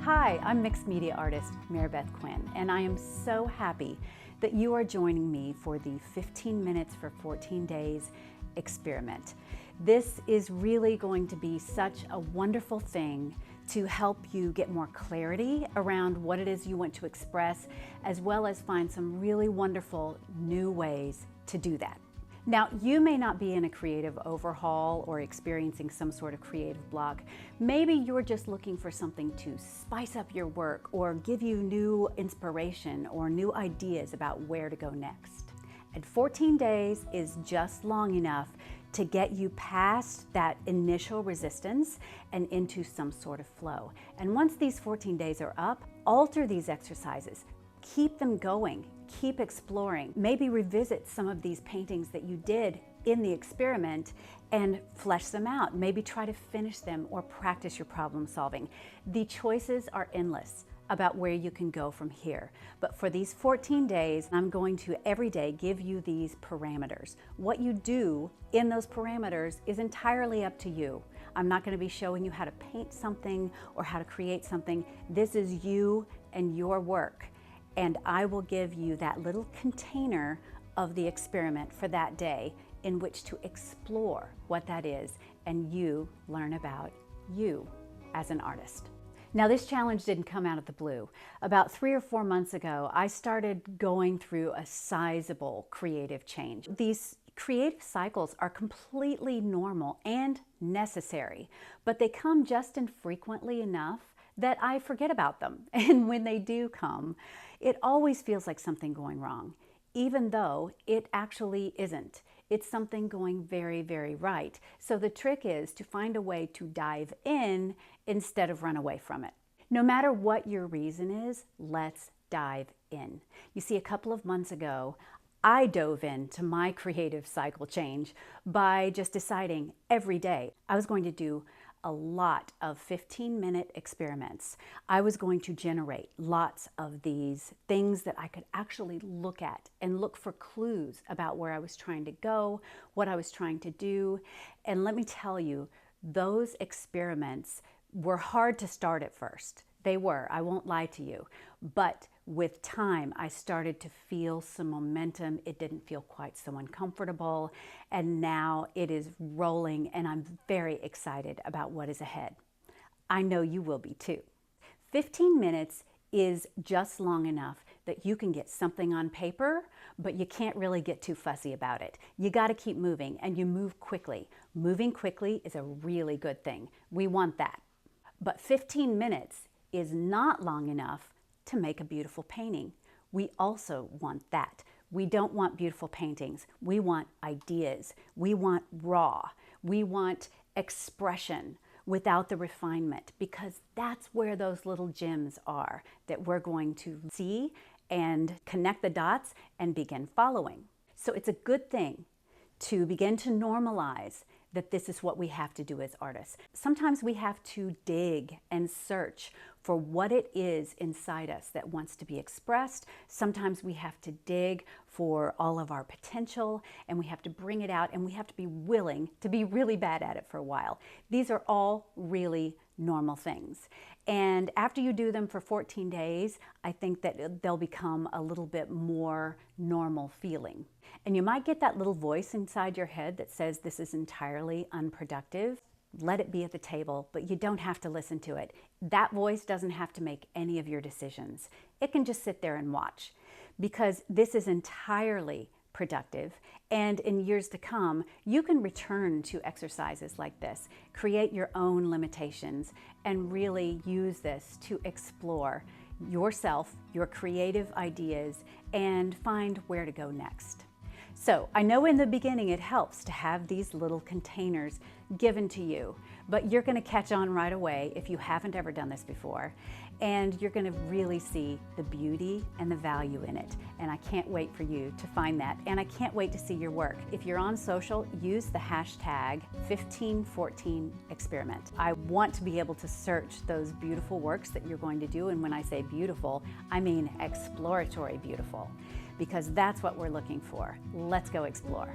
Hi, I'm mixed media artist Marabeth Quinn, and I am so happy that you are joining me for the 15 minutes for 14 days experiment. This is really going to be such a wonderful thing to help you get more clarity around what it is you want to express, as well as find some really wonderful new ways to do that. Now, you may not be in a creative overhaul or experiencing some sort of creative block. Maybe you're just looking for something to spice up your work or give you new inspiration or new ideas about where to go next. And 14 days is just long enough to get you past that initial resistance and into some sort of flow. And once these 14 days are up, alter these exercises. Keep them going, keep exploring. Maybe revisit some of these paintings that you did in the experiment and flesh them out. Maybe try to finish them or practice your problem solving. The choices are endless about where you can go from here. But for these 14 days, I'm going to every day give you these parameters. What you do in those parameters is entirely up to you. I'm not going to be showing you how to paint something or how to create something. This is you and your work. And I will give you that little container of the experiment for that day in which to explore what that is and you learn about you as an artist. Now, this challenge didn't come out of the blue. About 3 or 4 months ago, I started going through a sizable creative change. These creative cycles are completely normal and necessary, but they come just infrequently enough that I forget about them. And when they do come, it always feels like something going wrong, even though it actually isn't. It's something going very, very right. So the trick is to find a way to dive in instead of run away from it. No matter what your reason is, let's dive in. You see, a couple of months ago, I dove into my creative cycle change by just deciding every day I was going to do a lot of 15-minute experiments. I was going to generate lots of these things that I could actually look at and look for clues about where I was trying to go, what I was trying to do. And let me tell you, those experiments were hard to start at first. They were, I won't lie to you. But with time, I started to feel some momentum. It didn't feel quite so uncomfortable. And now it is rolling, and I'm very excited about what is ahead. I know you will be too. 15 minutes is just long enough that you can get something on paper, but you can't really get too fussy about it. You got to keep moving, and you move quickly. Moving quickly is a really good thing. We want that. But 15 minutes is not long enough to make a beautiful painting. We also want that. We don't want beautiful paintings. We want ideas. We want raw. We want expression without the refinement, because that's where those little gems are that we're going to see and connect the dots and begin following. So it's a good thing to begin to normalize that this is what we have to do as artists. Sometimes we have to dig and search for what it is inside us that wants to be expressed. Sometimes we have to dig for all of our potential, and we have to bring it out, and we have to be willing to be really bad at it for a while. These are all really normal things. And after you do them for 14 days, I think that they'll become a little bit more normal feeling. And you might get that little voice inside your head that says this is entirely unproductive. Let it be at the table, but you don't have to listen to it. That voice doesn't have to make any of your decisions. It can just sit there and watch, because this is entirely productive. And in years to come, you can return to exercises like this, create your own limitations, and really use this to explore yourself, your creative ideas, and find where to go next. So I know in the beginning it helps to have these little containers given to you, but you're going to catch on right away if you haven't ever done this before, and you're going to really see the beauty and the value in it. And I can't wait for you to find that, and I can't wait to see your work. If you're on social, use the hashtag 1514experiment. I want to be able to search those beautiful works that you're going to do, and when I say beautiful, I mean exploratory beautiful, because that's what we're looking for. Let's go explore.